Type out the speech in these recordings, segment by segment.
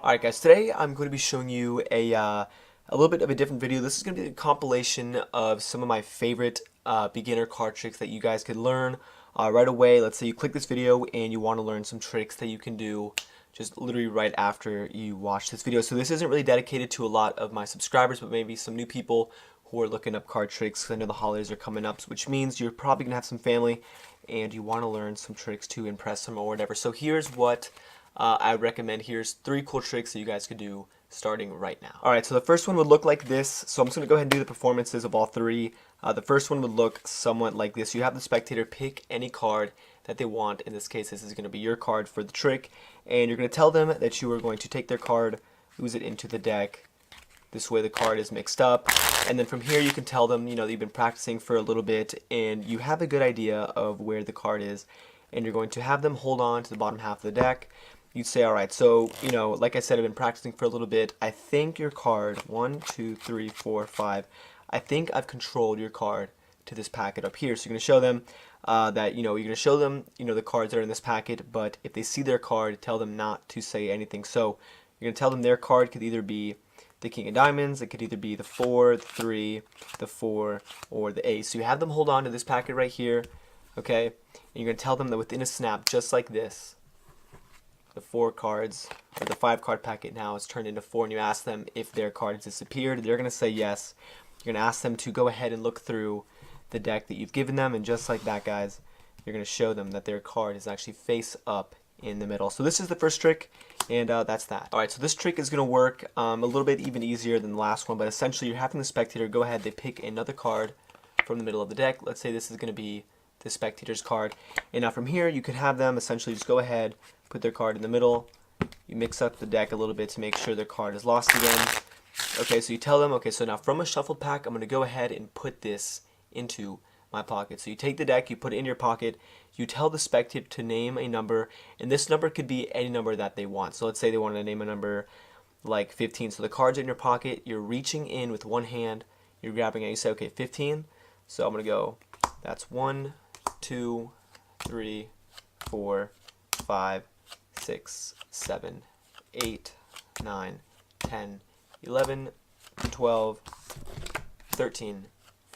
Alright guys, today I'm going to be showing you a little bit of a different video. This is going to be a compilation of some of my favorite beginner card tricks that you guys could learn right away. Let's say you click this video and you want to learn some tricks that you can do just literally right after you watch this video. So this isn't really dedicated to a lot of my subscribers, but maybe some new people who are looking up card tricks because I know the holidays are coming up, which means you're probably going to have some family and you want to learn some tricks to impress them or whatever. So here's what I recommend. Here's 3 cool tricks that you guys could do starting right now. Alright, so the first one would look like this. So I'm just going to go ahead and do the performances of all 3. The first one would look somewhat like this. You have the spectator pick any card that they want. In this case, this is going to be your card for the trick. And you're going to tell them that you are going to take their card, lose it into the deck. This way the card is mixed up. And then from here you can tell them, that you've been practicing for a little bit and you have a good idea of where the card is. And you're going to have them hold on to the bottom half of the deck. You'd say, alright, so, like I said, I've been practicing for a little bit. I think your card, 1, 2, 3, 4, 5, I think I've controlled your card to this packet up here. So you're going to show them that, you're going to show them, the cards that are in this packet, but if they see their card, tell them not to say anything. So you're going to tell them their card could either be the King of Diamonds, it could either be the 4, the 3, the 4, or the Ace. So you have them hold on to this packet right here, okay? And you're going to tell them that within a snap, just like this, the 4 cards, or the 5 card packet now is turned into 4, and you ask them if their card has disappeared. They're going to say yes. You're going to ask them to go ahead and look through the deck that you've given them, and just like that, guys, you're going to show them that their card is actually face up in the middle. So this is the first trick, and that's that. Alright, so this trick is going to work a little bit even easier than the last one, but essentially you're having the spectator go ahead, they pick another card from the middle of the deck. Let's say this is going to be the spectator's card, and now from here you could have them essentially just go ahead, put their card in the middle, you mix up the deck a little bit to make sure their card is lost again. Okay, so you tell them, okay, so now from a shuffled pack, I'm going to go ahead and put this into my pocket. So you take the deck, you put it in your pocket, you tell the spectator to name a number, and this number could be any number that they want. So let's say they wanted to name a number like 15. So the card's in your pocket, you're reaching in with one hand, you're grabbing it, you say, okay, 15. So I'm going to go, that's 1, 2, 3, 4, 5, 6, 7, 8, 9, 10, 11, 12, 13,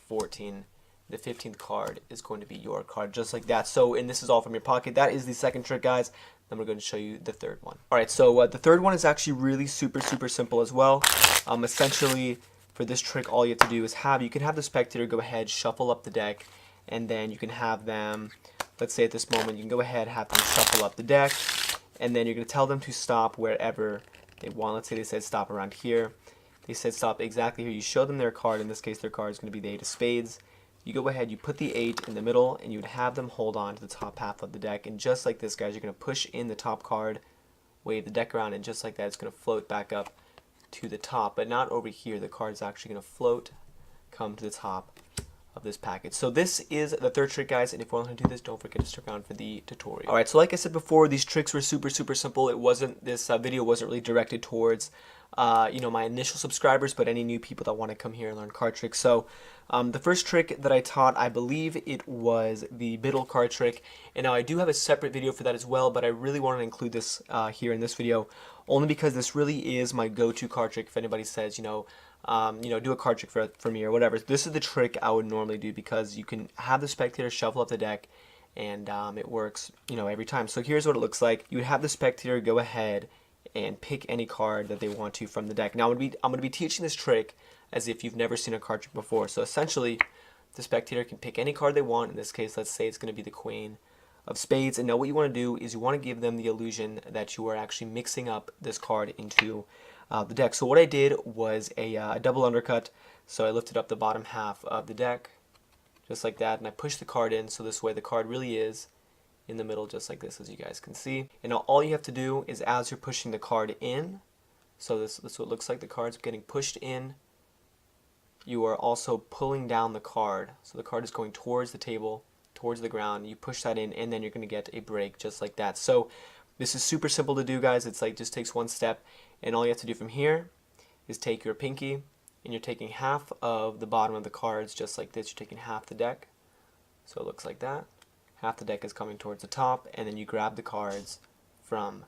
14. The 15th card is going to be your card, just like that. So, and this is all from your pocket. That is the second trick, guys. Then we're going to show you the third one. Alright, so the third one is actually really super simple as well. Essentially, for this trick, all you have to do is you can have the spectator go ahead, shuffle up the deck, and then you can have them, let's say at this moment, you can go ahead, have them shuffle up the deck, and then you're going to tell them to stop wherever they want. Let's say they said stop around here. They said stop exactly here. You show them their card. In this case, their card is going to be the 8 of spades. You go ahead, you put the 8 in the middle, and you would have them hold on to the top half of the deck. And just like this, guys, you're going to push in the top card, wave the deck around, and just like that, it's going to float back up to the top. But not over here. The card is actually going to float, come to the top of this package. So this is the third trick, guys, and if you want to do this, don't forget to stick around for the tutorial. Alright, so like I said before, these tricks were super simple. This video wasn't really directed towards my initial subscribers, but any new people that want to come here and learn card tricks. So the first trick that I taught, I believe it was the middle card trick, and now I do have a separate video for that as well, but I really wanted to include this here in this video, only because this really is my go-to card trick. If anybody says, do a card trick for me or whatever, this is the trick I would normally do, because you can have the spectator shuffle up the deck, and it works, every time. So here's what it looks like. You would have the spectator go ahead and pick any card that they want to from the deck. Now I'm going to be teaching this trick as if you've never seen a card trick before. So essentially, the spectator can pick any card they want. In this case, let's say it's going to be the Queen of Spades. And now what you want to do is you want to give them the illusion that you are actually mixing up this card into the deck. So what I did was a double undercut. So I lifted up the bottom half of the deck, just like that, and I pushed the card in, so this way the card really is in the middle, just like this, as you guys can see. And now all you have to do is, as you're pushing the card in, so this is what it looks like, the card's getting pushed in, you are also pulling down the card. So the card is going towards the table, towards the ground, you push that in, and then you're going to get a break, just like that. So this is super simple to do, guys. It's like just takes one step, and all you have to do from here is take your pinky, and you're taking half of the bottom of the cards, just like this. You're taking half the deck, so it looks like that. Half the deck is coming towards the top, and then you grab the cards from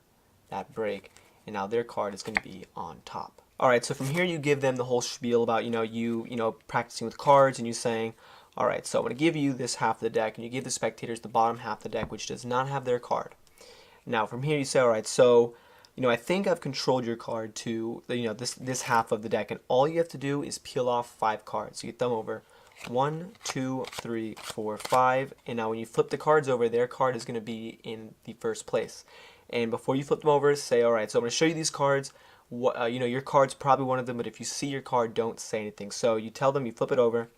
that break. and now their card is going to be on top. Alright, so from here you give them the whole spiel about, you practicing with cards, and you saying, alright, so I'm going to give you this half of the deck, and you give the spectators the bottom half of the deck, which does not have their card. Now from here you say, alright, so, I think I've controlled your card to, this half of the deck, and all you have to do is peel off 5 cards. So you thumb over 1, 2, 3, 4, 5, and now when you flip the cards over, their card is going to be in the first place. And before you flip them over, say, alright, so I'm going to show you these cards. Your card's probably one of them, but if you see your card, don't say anything. So you tell them, you flip it over,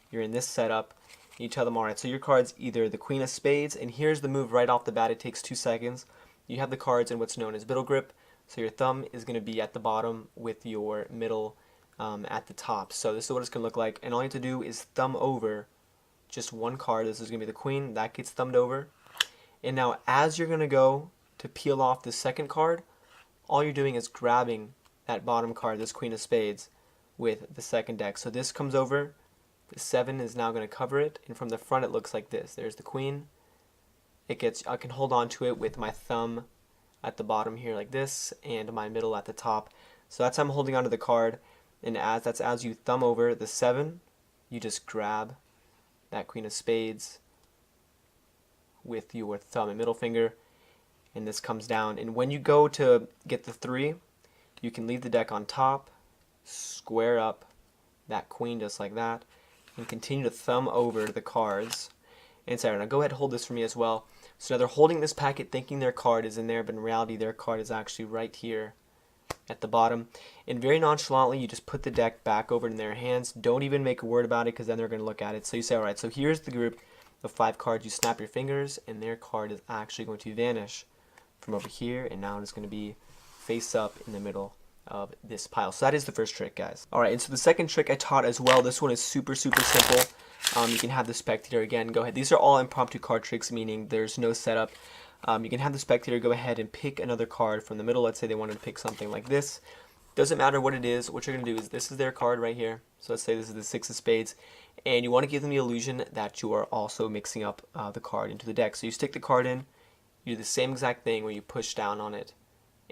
you're in this setup, and you tell them, alright, so your card's either the Queen of Spades, and here's the move right off the bat, it takes 2 seconds. You have the cards in what's known as middle grip, so your thumb is going to be at the bottom with your middle at the top. So this is what it's going to look like, and all you have to do is thumb over just one card. This is going to be the Queen, that gets thumbed over. And now as you're going to go to peel off the second card, all you're doing is grabbing that bottom card, this Queen of Spades, with the second deck. So this comes over, the 7 is now going to cover it, and from the front it looks like this. There's the Queen. I can hold on to it with my thumb at the bottom here like this, and my middle at the top. So that's how I'm holding onto the card, and as you thumb over the 7, you just grab that Queen of Spades with your thumb and middle finger, and this comes down. And when you go to get the 3, you can leave the deck on top, square up that Queen just like that, and continue to thumb over the cards. And Sarah, now go ahead and hold this for me as well. So now they're holding this packet thinking their card is in there, but in reality their card is actually right here at the bottom. And very nonchalantly you just put the deck back over in their hands. Don't even make a word about it, because then they're going to look at it. So you say, alright, so here's the group of 5 cards. You snap your fingers, and their card is actually going to vanish from over here, and now it's going to be face up in the middle of this pile. So that is the first trick, guys. Alright, and so the second trick I taught as well. This one is super simple. You can have the spectator, again, go ahead. These are all impromptu card tricks, meaning there's no setup. You can have the spectator go ahead and pick another card from the middle. Let's say they wanted to pick something like this. Doesn't matter what it is. What you're going to do is, this is their card right here. So let's say this is the 6 of Spades. And you want to give them the illusion that you are also mixing up the card into the deck. So you stick the card in. You do the same exact thing where you push down on it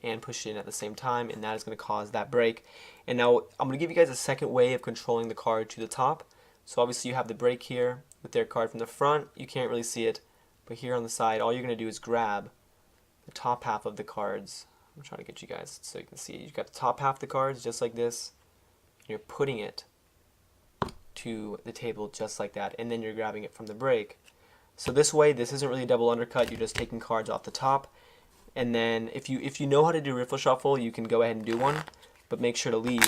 and push it in at the same time, and that is going to cause that break. And now I'm going to give you guys a second way of controlling the card to the top. So obviously you have the break here with their card from the front. You can't really see it, but here on the side, all you're going to do is grab the top half of the cards. I'm trying to get you guys so you can see. You've got the top half of the cards just like this. You're putting it to the table just like that, and then you're grabbing it from the break. So this way, this isn't really a double undercut. You're just taking cards off the top. And then if you know how to do riffle shuffle, you can go ahead and do one, but make sure to leave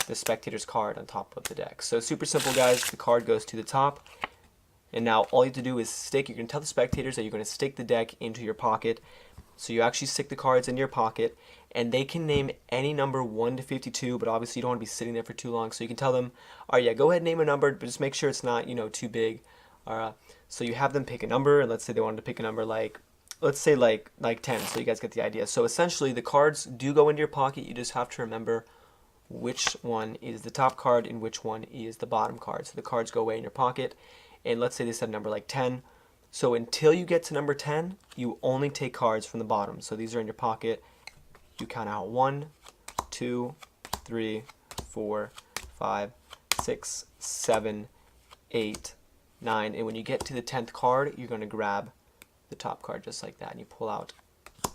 the spectator's card on top of the deck. So super simple, guys. The card goes to the top, and now all you have to do is stick. You can tell the spectators that you're going to stick the deck into your pocket. So you actually stick the cards in your pocket, and they can name any number 1 to 52, but obviously you don't want to be sitting there for too long. So you can tell them, all right, yeah, go ahead and name a number, but just make sure it's not, too big. So you have them pick a number, and let's say they wanted to pick a number like, let's say like 10, so you guys get the idea. So essentially the cards do go into your pocket. You just have to remember which one is the top card and which one is the bottom card. So the cards go away in your pocket, and let's say they said number like 10. So until you get to number 10, you only take cards from the bottom. So these are in your pocket. You count out 1, 2, 3, 4, 5, 6, 7, 8, 9. And when you get to the 10th card, you're going to grab the top card just like that, and you pull out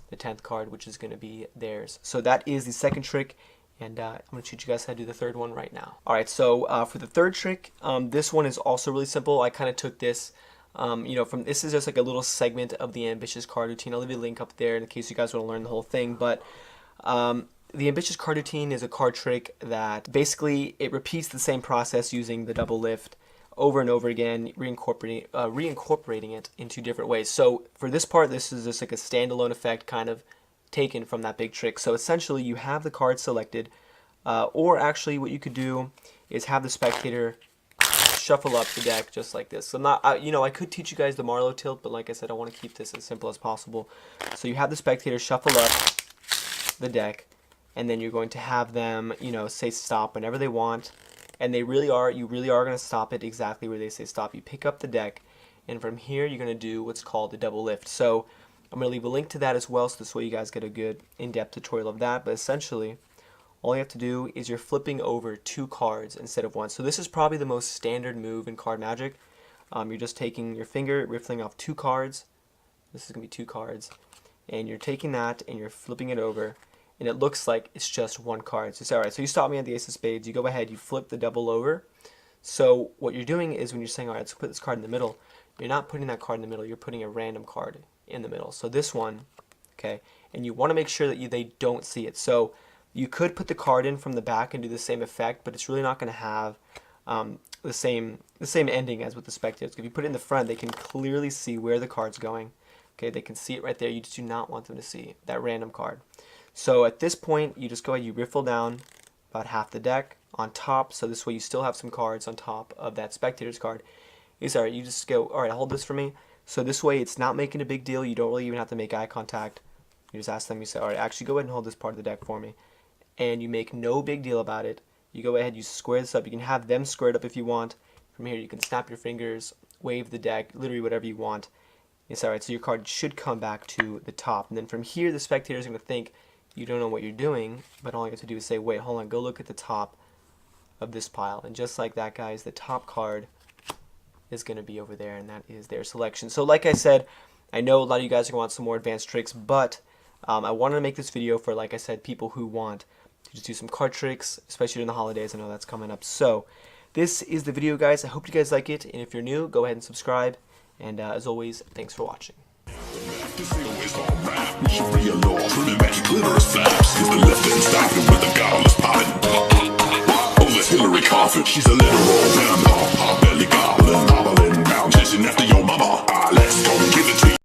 the 10th card, which is going to be theirs. So that is the second trick, and I'm going to teach you guys how to do the third one right now. Alright, so for the third trick, this one is also really simple. I kind of took this from this is just like a little segment of the ambitious card routine. I'll leave a link up there in case you guys want to learn the whole thing. But the ambitious card routine is a card trick that basically it repeats the same process using the double lift over and over again, reincorporating it into different ways. So for this part, this is just like a standalone effect kind of taken from that big trick. So essentially you have the card selected, or actually what you could do is have the spectator shuffle up the deck just like this. So I'm not, I could teach you guys the Marlowe tilt, but like I said, I want to keep this as simple as possible. So you have the spectator shuffle up the deck, and then you're going to have them, say stop whenever they want, and you really are going to stop it exactly where they say stop. You pick up the deck, and from here you're going to do what's called the double lift. So I'm going to leave a link to that as well, so this way you guys get a good in-depth tutorial of that. But essentially, all you have to do is you're flipping over 2 cards instead of 1. So this is probably the most standard move in card magic. You're just taking your finger, riffling off 2 cards. This is going to be 2 cards. And you're taking that and you're flipping it over. And it looks like it's just 1 card. So, alright, so you stop me at the ace of spades. You go ahead, you flip the double over. So what you're doing is when you're saying, alright, let's put this card in the middle, you're not putting that card in the middle. You're putting a random card in the middle. So this one, okay, and you want to make sure that they don't see it. So you could put the card in from the back and do the same effect, but it's really not going to have the same ending as with the spectators. If you put it in the front, they can clearly see where the card's going. Okay, they can see it right there. You just do not want them to see that random card. So at this point, you just go ahead, you riffle down about half the deck on top, so this way you still have some cards on top of that spectator's card. Alright, you just go, alright, hold this for me. So this way it's not making a big deal. You don't really even have to make eye contact. You just ask them, you say, alright, actually go ahead and hold this part of the deck for me. And you make no big deal about it. You go ahead, you square this up. You can have them square it up if you want. From here you can snap your fingers, wave the deck, literally whatever you want. It's alright, so your card should come back to the top. And then from here the spectator is going to think you don't know what you're doing, but all you have to do is say, wait, hold on, go look at the top of this pile. And just like that, guys, the top card is going to be over there, and that is their selection. So like I said, I know a lot of you guys are going to want some more advanced tricks, but I wanted to make this video for, like I said, people who want to just do some card tricks, especially during the holidays. I know that's coming up. So this is the video, guys. I hope you guys like it, and if you're new, go ahead and subscribe. And as always, thanks for watching. Hillary Coffin, she's a literal vampire, belly goblin, hobbling around, chasing after your mama. Let's go give it to